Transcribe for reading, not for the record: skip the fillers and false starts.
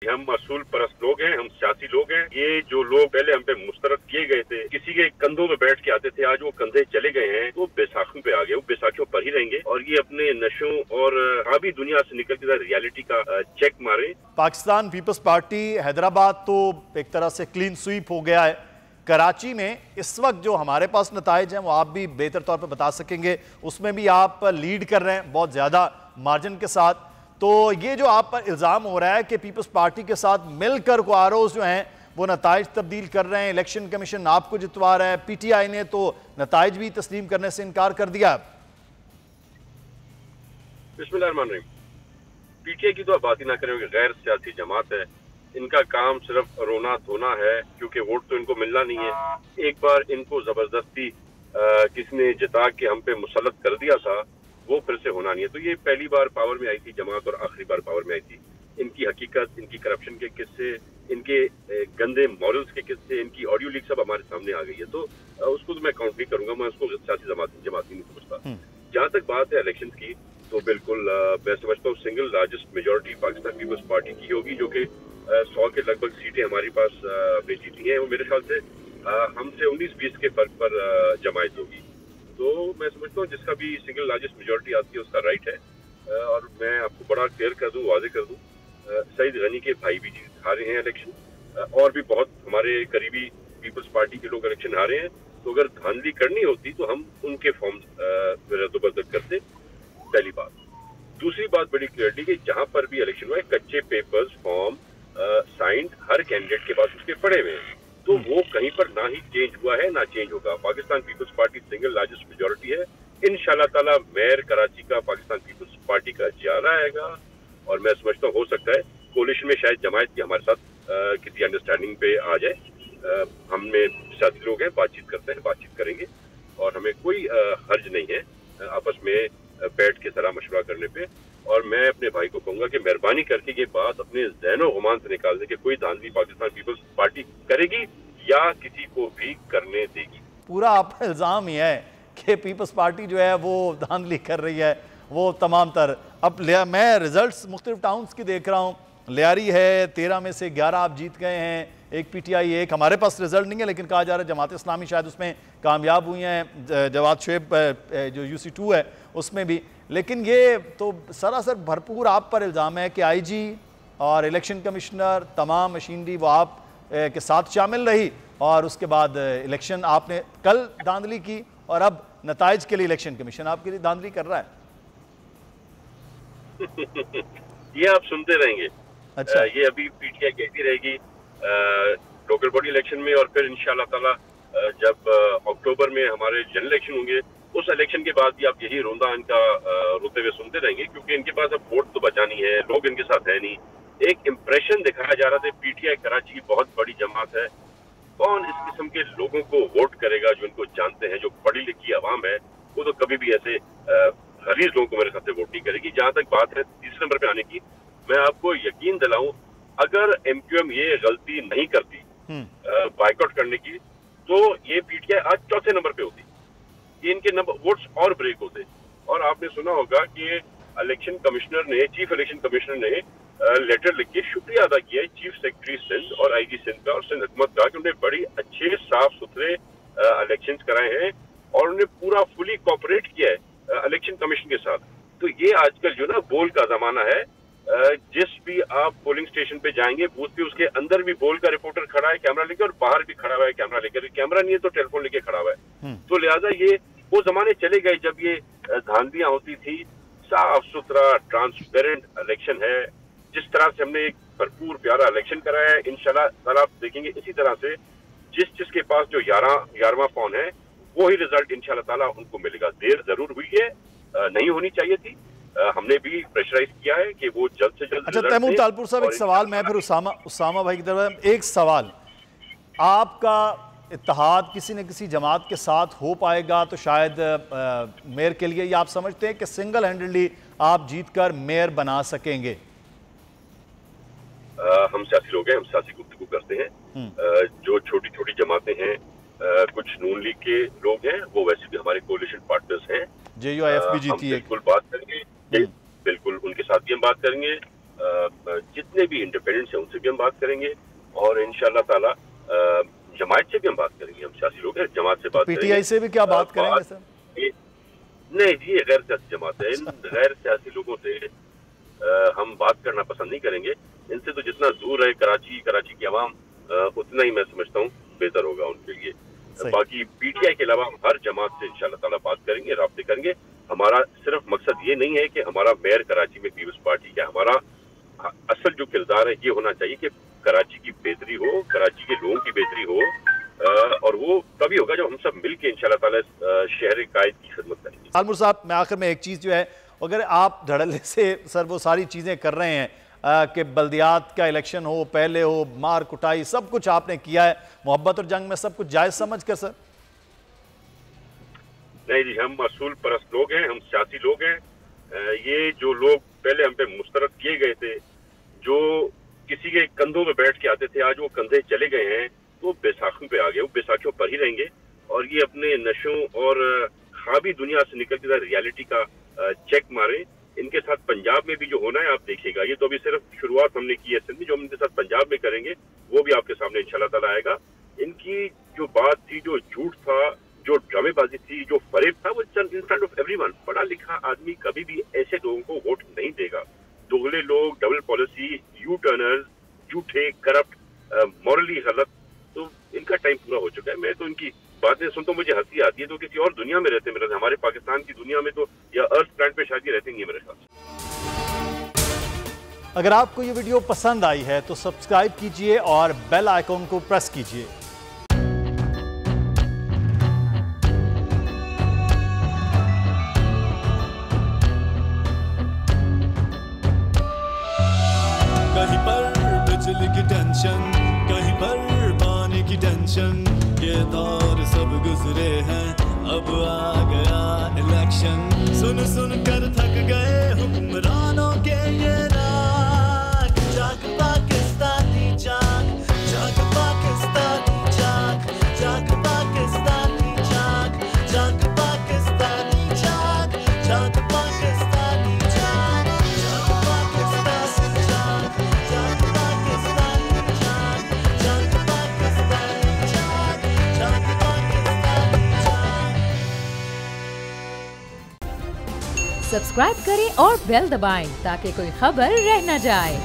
कि हम असूल परस्त लोग हैं, हम सियासी लोग हैं। ये जो लोग पहले हम पे मुस्तरद किए गए थे, किसी के कंधों में बैठ के आते थे, आज वो कंधे चले गए हैं, वो बैसाखियों पे आ गए, वो बैसाखियों पर ही रहेंगे और ये अपने नशों और आबी दुनिया से निकल के रियलिटी का चेक मारे। पाकिस्तान पीपल्स पार्टी हैदराबाद तो एक तरह से क्लीन स्वीप हो गया है। कराची में इस वक्त जो हमारे पास नताइज हैं वो आप भी बेहतर तौर पर बता सकेंगे, उसमें भी आप लीड कर रहे हैं बहुत ज़्यादा मार्जिन के साथ। तो ये जो आप पर इल्ज़ाम हो रहा है कि पीपल्स पार्टी के साथ मिलकर को आरओज़ जो हैं वो नताइज तब्दील कर रहे हैं, इलेक्शन कमीशन आपको जितवा रहा है, पीटीआई ने तो नताइज भी तस्लीम करने से इनकार कर दिया। बिस्मिल्लाहिर्रहमानिर्रहीम। पीटीआई की तो आप बात ही ना करें, गैर सियासी जमात है, इनका काम सिर्फ रोना धोना है, क्योंकि वोट तो इनको मिलना नहीं है। एक बार इनको जबरदस्ती किसने जिता के हम पे मुसल्लत कर दिया था, वो फिर से होना नहीं है। तो ये पहली बार पावर में आई थी जमात और आखिरी बार पावर में आई थी। इनकी हकीकत, इनकी करप्शन के किस्से, इनके गंदे मॉरल्स के किस्से, इनकी ऑडियो लीक सब हमारे सामने आ गई है। तो उसको तो मैं काउंट नहीं करूंगा, मैं उसको सियासी जमात नहीं समझता। जहां तक बात है इलेक्शन की, तो बिल्कुल मैं समझता हूँ single largest majority Pakistan Peoples Party की होगी, जो कि 100 के लगभग सीटें हमारी पास जीती हैं। वो मेरे ख्याल से हमसे 19-20 के फर्क पर जमायत होगी। तो मैं समझता हूँ जिसका भी सिंगल लार्जेस्ट मेजोरिटी आती है उसका राइट है। और मैं आपको बड़ा क्लियर कर दूं, वादे कर दूं, सईद गनी के भाई भी हारे हैं इलेक्शन, और भी बहुत हमारे करीबी पीपल्स पार्टी के लोग इलेक्शन हारे हैं। तो अगर धांधली करनी होती तो हम उनके फॉर्म रद्दोबदल करते, पहली बात। दूसरी बात बड़ी क्लियरली कि जहां पर भी इलेक्शन हुआ है, कच्चे पेपर्स फॉर्म साइंड हर कैंडिडेट के पास उसके पड़े हुए हैं, तो वो कहीं पर ना ही चेंज हुआ है ना चेंज होगा। Pakistan Peoples Party single largest majority है। इंशाल्लाह ताला मेयर कराची का पाकिस्तान पीपल्स पार्टी का जियारा आएगा, और मैं समझता हूँ हो सकता है कोलिशन में शायद जमायत की हमारे साथ किसी अंडरस्टैंडिंग पे आ जाए। हमने साथी लोग हैं, बातचीत करते हैं, बातचीत करेंगे, और हमें कोई हर्ज नहीं है आपस में बैठ के सलाह मशवरा करने पे। और मैं अपने भाई को कहूंगा कि मेहरबानी करके ये बात अपने ज़हनो गुमान से निकाल दे कि कोई धांधली पाकिस्तान पीपल्स पार्टी करेगी या किसी को भी करने देगी। पूरा आप इल्ज़ाम ही है कि पीपल्स पार्टी जो है वो धांधली कर रही है, वो तमाम तर। अब मैं रिजल्ट्स मुख्तलिफ टाउन्स की देख रहा हूँ, लियारी है 13 में से 11 आप जीत गए हैं, एक पीटीआई एक, हमारे पास रिजल्ट नहीं है लेकिन कहा जा रहा है जमात इस्लामी शायद उसमें कामयाब हुई हैं, जवाद शुएब जो UC2 है उसमें भी। लेकिन ये तो सरासर भरपूर आप पर इल्ज़ाम है कि आईजी और इलेक्शन कमिश्नर तमाम मशीनरी वो आप के साथ शामिल रही, और उसके बाद इलेक्शन आपने कल धांधली की और अब नताइज के लिए इलेक्शन कमीशन आपके लिए धांधली कर रहा है। ये आप सुनते रहेंगे। अच्छा। ये अभी पीटीआई कहती रहेगी लोकल बॉडी इलेक्शन में, और फिर इंशाल्लाह ताला जब अक्टूबर में हमारे जनरल इलेक्शन होंगे, उस इलेक्शन के बाद भी आप यही रोंदा इनका रोते हुए सुनते रहेंगे, क्योंकि इनके पास अब वोट तो बचा नहीं है, लोग इनके साथ है नहीं। एक इम्प्रेशन दिखाया जा रहा था पीटीआई कराची की बहुत बड़ी जमात है, कौन इस किस्म के लोगों को वोट करेगा जो इनको जानते हैं, जो पढ़ी लिखी आवाम है, वो तो कभी भी ऐसे गलीज लोगों को मेरे साथ वोट नहीं करेगी। जहां तक बात है तीसरे नंबर पे आने की, मैं आपको यकीन दिलाऊं, अगर एमक्यूएम ये गलती नहीं करती बाइकआउट करने की, तो ये पीटीआई आज चौथे नंबर पे होती, इनके नंबर वोट्स और ब्रेक होते। और आपने सुना होगा कि इलेक्शन कमिश्नर ने, चीफ इलेक्शन कमिश्नर ने लेटर लिख के शुक्रिया अदा किया है चीफ सेक्रेटरी सिंध और आईजी सिंध का और सिंध हुकूमत का, कि उन्हें बड़ी अच्छे साफ सुथरे इलेक्शंस कराए हैं और उन्हें पूरा फुली कोऑपरेट किया है इलेक्शन कमीशन के साथ। तो ये आजकल जो ना बोल का जमाना है, जिस भी आप पोलिंग स्टेशन पे जाएंगे, बूथ पे उसके अंदर भी बोल का रिपोर्टर खड़ा है कैमरा लेकर, और बाहर भी खड़ा हुआ है कैमरा लेकर। कैमरा नहीं है तो टेलीफोन लेके खड़ा हुआ है। तो लिहाजा ये वो जमाने चले गए जब ये धांधलियां होती थी। साफ सुथरा ट्रांसपेरेंट इलेक्शन है, जिस तरह से हमने एक भरपूर प्यारा इलेक्शन कराया है। इंशाल्लाह ताला आप देखेंगे इसी तरह से जिसके पास जो 11वां फोन है, वो ही रिजल्ट इंशाल्लाह ताला उनको मिलेगा। देर जरूर हुई है, नहीं होनी चाहिए थी। हमने भी प्रेशराइज किया है कि वो जल्द से जल्द। अच्छा तैमूर तालपुर साहब, एक सवाल मैं फिर उसामा भाई की तरफ। एक सवाल, आपका इत्तेहाद किसी न किसी जमात के साथ हो पाएगा तो शायद मेयर के लिए, या आप समझते हैं कि सिंगल हैंडेडली आप जीतकर मेयर बना सकेंगे? हम सियासी लोग हैं, हम सियासी गुफ्तगू करते हैं। जो छोटी छोटी जमातें हैं, कुछ नून लीग के लोग हैं, वो वैसे भी हमारे कोalition पार्टनर्स हैं। JUIF भी जीती है। बिल्कुल बात करेंगे, बिल्कुल उनके साथ भी हम बात करेंगे। जितने भी इंडिपेंडेंट्स हैं उनसे भी हम बात करेंगे, और इंशाअल्लाह ताला जमात से भी हम बात करेंगे। हम सियासी लोग हैं, जमात से बात करेंगे। पीटीआई से भी क्या बात करेंगे सर? नहीं जी, ये गैर सियासी जमात है। इन गैर सियासी लोगों से हम बात करना पसंद नहीं करेंगे। इनसे तो जितना दूर रहे कराची की आवाम, उतना ही मैं समझता हूँ बेहतर होगा उनके लिए। बाकी पीटीआई के अलावा हम हर जमात से इंशाअल्लाह ताला बात करेंगे, राब्ते करेंगे। हमारा सिर्फ मकसद ये नहीं है कि हमारा मेयर कराची में पीपल्स पार्टी का, हमारा असल जो किरदार है ये होना चाहिए कि कराची की बेहतरी हो, कराची के लोगों की बेहतरी हो, और वो तभी होगा जब हम सब मिलकर इंशाअल्लाह ताला शहर कायद की खिदमत करेंगे। आलमूर साहब, मैं आखिर में एक चीज़ जो है, अगर आप धड़ल्ले से सर वो सारी चीज़ें कर रहे हैं कि बल्दियात का इलेक्शन हो, पहले हो, मार कुटाई, सब कुछ आपने किया है, मोहब्बत और जंग में सब कुछ जायज़ समझ कर सर? नहीं जी, हम असूल परस्त लोग हैं, हम सियासी लोग हैं। ये जो लोग पहले हम पे मुस्तरद किए गए थे, जो किसी के कंधों पे बैठ के आते थे, आज वो कंधे चले गए हैं, तो बैसाखियों पे आ गए, वो बैसाखियों पर ही रहेंगे। और ये अपने नशों और ख्वाबी दुनिया से निकल के रियलिटी का चेक मारे। इनके साथ पंजाब में भी जो होना है आप देखिएगा। ये तो अभी सिर्फ शुरुआत हमने की है सिंध में, जो हम इनके साथ पंजाब में करेंगे वो भी आपके सामने इंशाल्लाह ताला आएगा। इनकी जो बात थी, जो झूठ था, जो ड्रामेबाजी थी, जो फरेब था, वो इन फ्रंट ऑफ एवरीवन। पढ़ा लिखा आदमी कभी भी ऐसे लोगों को वोट नहीं देगा। दोगले लोग, डबल पॉलिसी, यू टर्नर्स, झूठे, करप्ट, मॉरली गलत, तो इनका टाइम पूरा हो चुका है। मैं तो इनकी बातें सुनता हूँ, मुझे हंसी आती है। तो किसी और दुनिया में रहते मेरे, हमारे पाकिस्तान की दुनिया में तो, या अर्थ प्लांट पे शायद रहते नहीं है मेरे ख्याल से। अगर आपको ये वीडियो पसंद आई है तो सब्सक्राइब कीजिए और बेल आइकॉन को प्रेस कीजिए। कहीं पर बिजली की टेंशन, कहीं पर पानी की टेंशन, ये दौर सब गुजरे हैं, अब आ गया इलेक्शन। सुन सुन कर थक गए हुक्मरानों के ये राग। जाग पाकिस्तानी जाग, जाग पाकिस्तानी जाग, जाग पाकिस्तानी जाग, जाग पाकिस्तानी जाग, जाग पाकिस्तानी जाग, जाग पाकिस्तानी जाग, जाग पाकिस्तानी जाग, जाग पाकिस्तानी जाग, जाग पाकिस्तानी जाग। सब्सक्राइब करें और बेल दबाएं ताकि कोई खबर रह न जाए।